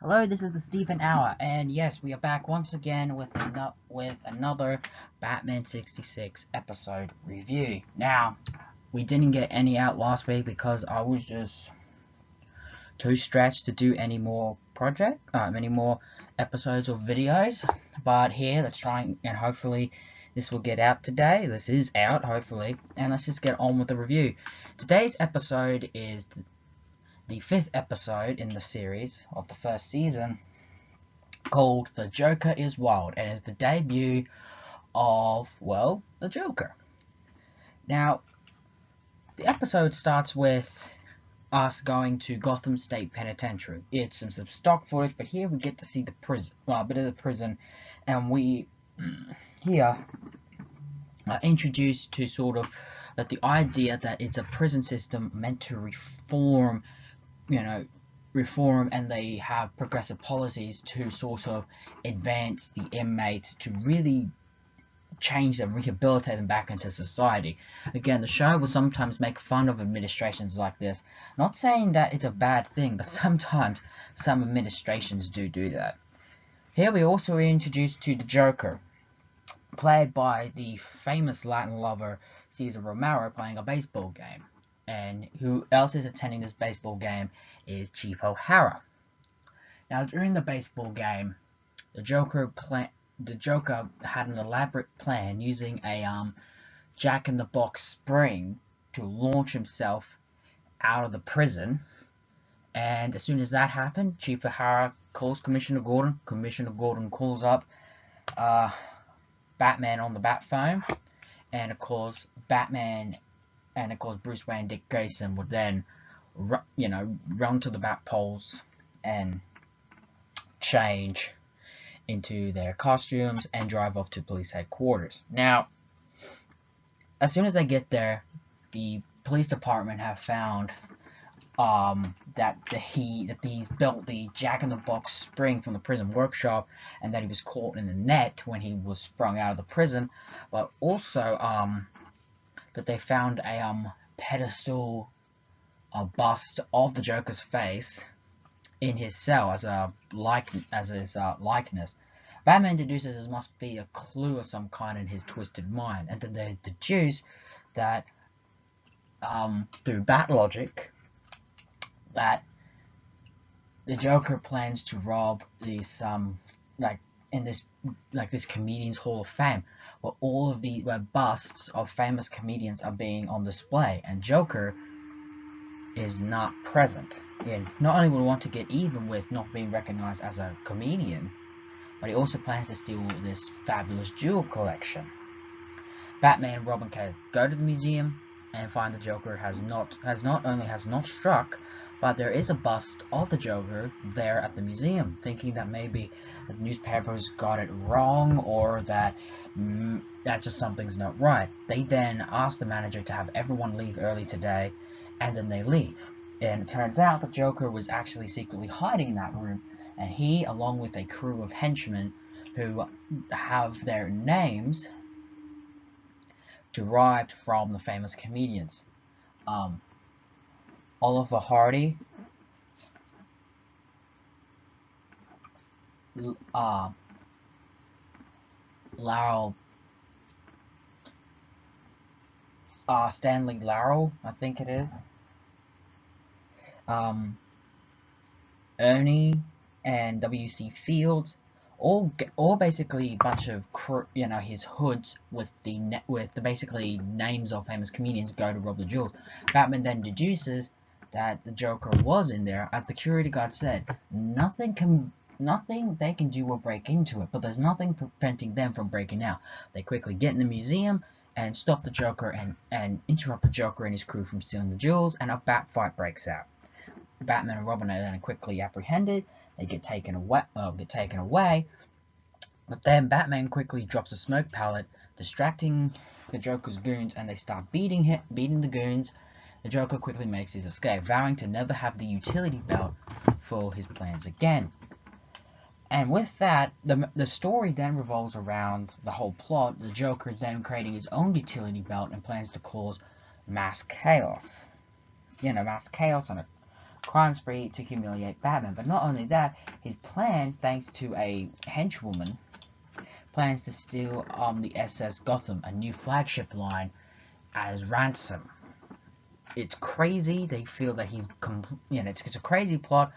Hello, this is the Stephen Hour, and yes, we are back once again with another Batman 66 episode review. Now, we didn't get any out last week because I was just too stretched to do any more episodes or videos. But here, let's try and hopefully this will get out today. This is out, hopefully, and let's just get on with the review. Today's episode is the fifth episode in the series of the first season, called The Joker is Wild, and is the debut of, well, the Joker. Now, the episode starts with us going to Gotham State Penitentiary. It's some stock footage, but here we get to see the prison, well, a bit of the prison, and we here are introduced to sort of that the idea that it's a prison system meant to reform, and they have progressive policies to sort of advance the inmates to really change them, rehabilitate them back into society. Again, the show will sometimes make fun of administrations like this. Not saying that it's a bad thing, but sometimes some administrations do that. Here we also are introduced to the Joker, played by the famous Latin lover Caesar Romero, playing a baseball game. And who else is attending this baseball game is Chief O'Hara. Now, during the baseball game, the Joker had an elaborate plan using a jack-in-the-box spring to launch himself out of the prison. And as soon as that happened, Chief O'Hara calls Commissioner Gordon. Commissioner Gordon calls up Batman on the bat phone, and of course Bruce Wayne, Dick Grayson would then, run to the bat poles and change into their costumes and drive off to police headquarters. Now, as soon as they get there, the police department have found that he's built the jack-in-the-box spring from the prison workshop, and that he was caught in the net when he was sprung out of the prison, but also that they found a pedestal, a bust of the Joker's face in his cell as his likeness. Batman deduces this must be a clue of some kind in his twisted mind, and then they deduce that through bat logic, that the Joker plans to rob this this comedians Hall of Fame, where busts of famous comedians are being on display, and Joker is not present. And not only would he want to get even with not being recognized as a comedian, but he also plans to steal this fabulous jewel collection. Batman and Robin can go to the museum and find the Joker has not struck, but there is a bust of the Joker there at the museum, thinking that maybe the newspapers got it wrong, or that just something's not right. They then ask the manager to have everyone leave early today, and then they leave. And it turns out the Joker was actually secretly hiding in that room, and he, along with a crew of henchmen who have their names derived from the famous comedians, Oliver Hardy, Laurel, Stanley Laurel, I think it is, Ernie, and W.C. Fields, all basically a bunch of his hoods with the basically names of famous comedians go to rob the jewels. Batman then deduces that the Joker was in there, as the security guard said. Nothing they can do will break into it, but there's nothing preventing them from breaking out. They quickly get in the museum and stop the Joker and interrupt the Joker and his crew from stealing the jewels, and a bat fight breaks out. Batman and Robin are then quickly apprehended. They get taken away, but then Batman quickly drops a smoke pellet, distracting the Joker's goons, and they start beating the goons. The Joker quickly makes his escape, vowing to never have the utility belt for his plans again. And with that, the story then revolves around the whole plot. The Joker then creating his own utility belt and plans to cause mass chaos. Mass chaos crime spree to humiliate Batman. But not only that, his plan, thanks to a henchwoman, plans to steal the SS Gotham, a new flagship line, as ransom. It's crazy. They feel that he's, it's a crazy plot,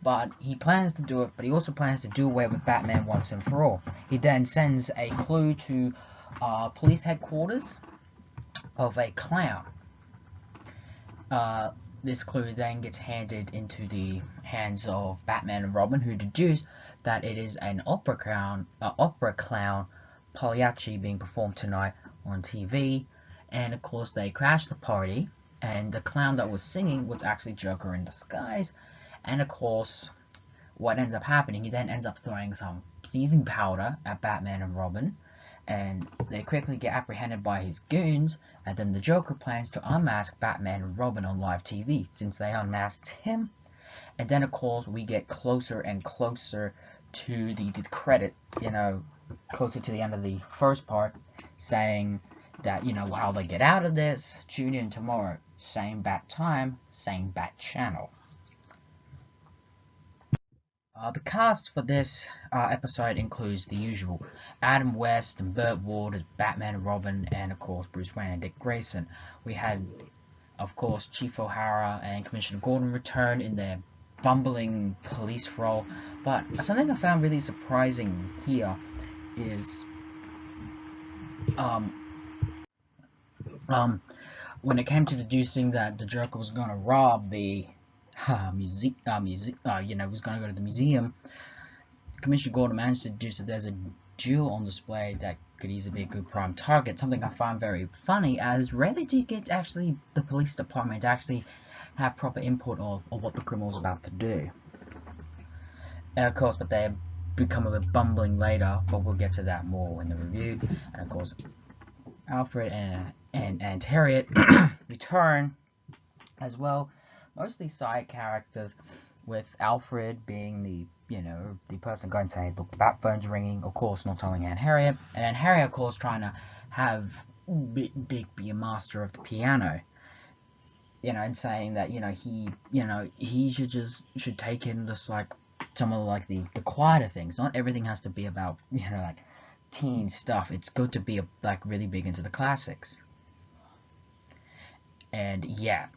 but he plans to do it. But he also plans to do away with Batman once and for all. He then sends a clue to police headquarters of a clown. This clue then gets handed into the hands of Batman and Robin, who deduce that it is an opera clown Pagliacci being performed tonight on TV. And of course they crash the party, and the clown that was singing was actually Joker in disguise. And of course, what ends up happening, he then ends up throwing some seizing powder at Batman and Robin, and they quickly get apprehended by his goons. And then the Joker plans to unmask Batman and Robin on live TV, since they unmasked him. And then of course we get closer and closer to the credit, closer to the end of the first part, saying that, how they get out of this, tune in tomorrow, same bat time, same bat channel. The cast for this episode includes the usual Adam West and Burt Ward as Batman and Robin, and of course Bruce Wayne and Dick Grayson. We had, of course, Chief O'Hara and Commissioner Gordon return in their bumbling police role. But something I found really surprising here is when it came to deducing that the Joker was going to rob the was going to go to the museum, Commissioner Gordon managed to deduce that there's a jewel on display that could easily be a good prime target. Something I find very funny, as rarely do you get actually the police department to actually have proper input of what the criminal's about to do. And of course, but they become a bit bumbling later, but we'll get to that more in the review. And of course, Alfred and Harriet return as well. Mostly side characters, with Alfred being the person going to say, look, the bat phone's ringing, of course not telling Aunt Harriet, and Aunt Harriet, of course, trying to have Dick be a master of the piano, and saying that, he should take in just like some of like the quieter things. Not everything has to be about, like teen stuff. It's good to be like really big into the classics. And yeah.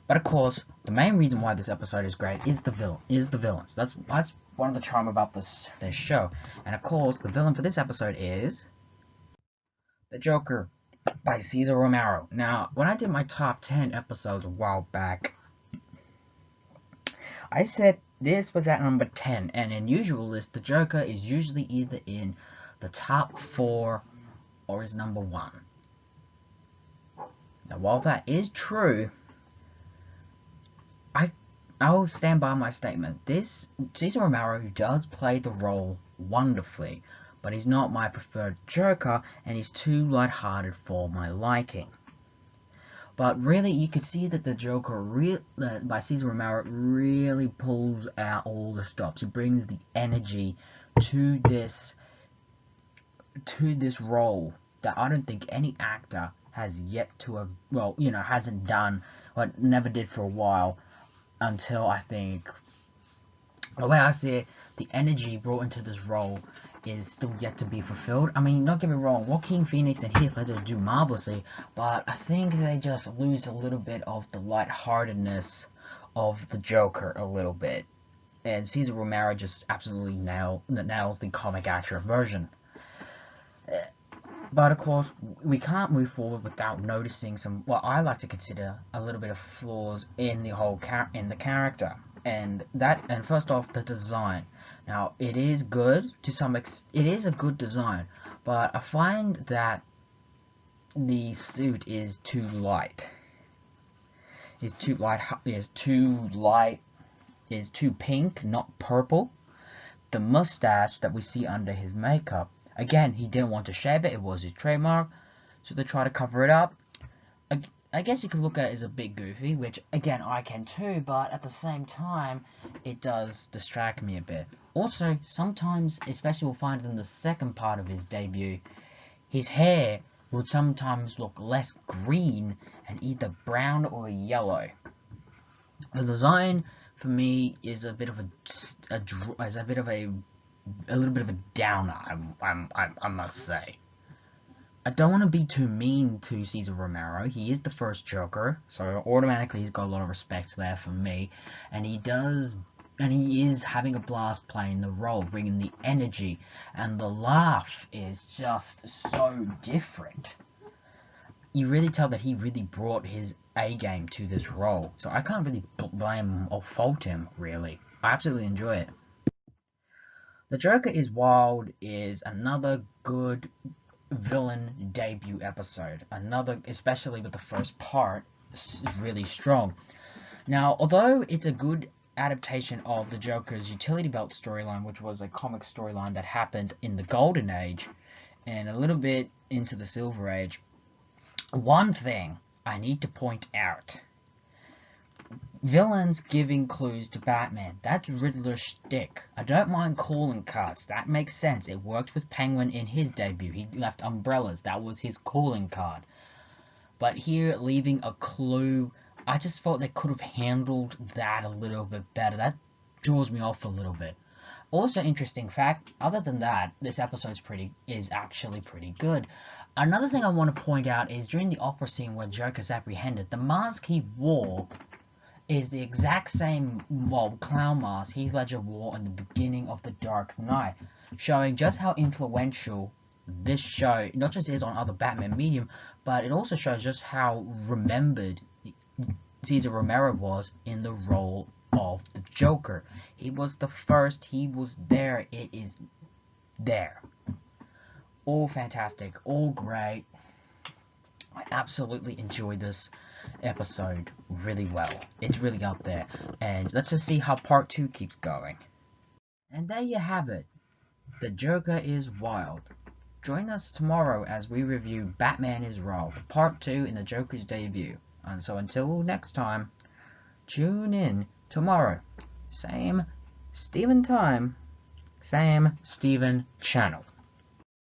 But of course, the main reason why this episode is great is the villains. That's one of the charm about this show. And of course, the villain for this episode is the Joker by Caesar Romero. Now, when I did my top 10 episodes a while back, I said this was at number 10, and in usual list, the Joker is usually either in the top 4 or is number 1. Now, while that is true, I'll stand by my statement. This Caesar Romero does play the role wonderfully, but he's not my preferred Joker, and he's too lighthearted for my liking. But really, you could see that the Joker by Caesar Romero really pulls out all the stops. He brings the energy to this role that I don't think any actor has yet to have, hasn't done, or never did for a while. Until I think, the way I see it, the energy brought into this role is still yet to be fulfilled. I mean, don't get me wrong, Joaquin Phoenix and Heath Ledger do marvelously, but I think they just lose a little bit of the lightheartedness of the Joker a little bit. And Caesar Romero just absolutely nails the comic accurate version. But of course, we can't move forward without noticing some, what I like to consider a little bit of flaws in the whole character. And first off, the design. Now, it is good to some extent. It is a good design, but I find that the suit is too light. Is too pink, not purple. The mustache that we see under his makeup, again, he didn't want to shave it. It was his trademark, so they try to cover it up. I guess you could look at it as a bit goofy, which, again, I can too, but at the same time, it does distract me a bit. Also, sometimes, especially we'll find in the second part of his debut, his hair would sometimes look less green and either brown or yellow. The design for me, is a bit of a little bit of a downer. I must say. I don't want to be too mean to Caesar Romero. He is the first Joker, so automatically he's got a lot of respect there for me, and he is having a blast playing the role, bringing the energy, and the laugh is just so different. You really tell that he really brought his A game to this role, so I can't really blame or fault him, really. I absolutely enjoy it. The Joker is Wild is another good villain debut episode. Another, especially with the first part, is really strong. Now, although it's a good adaptation of the Joker's utility belt storyline, which was a comic storyline that happened in the Golden Age and a little bit into the Silver Age, one thing I need to point out: villains giving clues to Batman. That's Riddler's shtick. I don't mind calling cards. That makes sense. It worked with Penguin in his debut. He left umbrellas. That was his calling card. But here, leaving a clue, I just thought they could have handled that a little bit better. That draws me off a little bit. Also, interesting fact, other than that, this episode is actually pretty good. Another thing I want to point out is during the opera scene where Joker's apprehended, the mask he wore is the exact same, well, clown mask Heath Ledger wore in the beginning of The Dark Knight, showing just how influential this show not just is on other Batman medium, but it also shows just how remembered Caesar Romero was in the role of the Joker. He was the first, he was there, it is there. All fantastic, all great. I absolutely enjoyed this episode really well. It's really up there. And let's just see how part 2 keeps going. And there you have it. The Joker is Wild. Join us tomorrow as we review Batman is Wrath, part 2 in the Joker's debut. And so until next time, tune in tomorrow. Same Steven time, same Steven channel.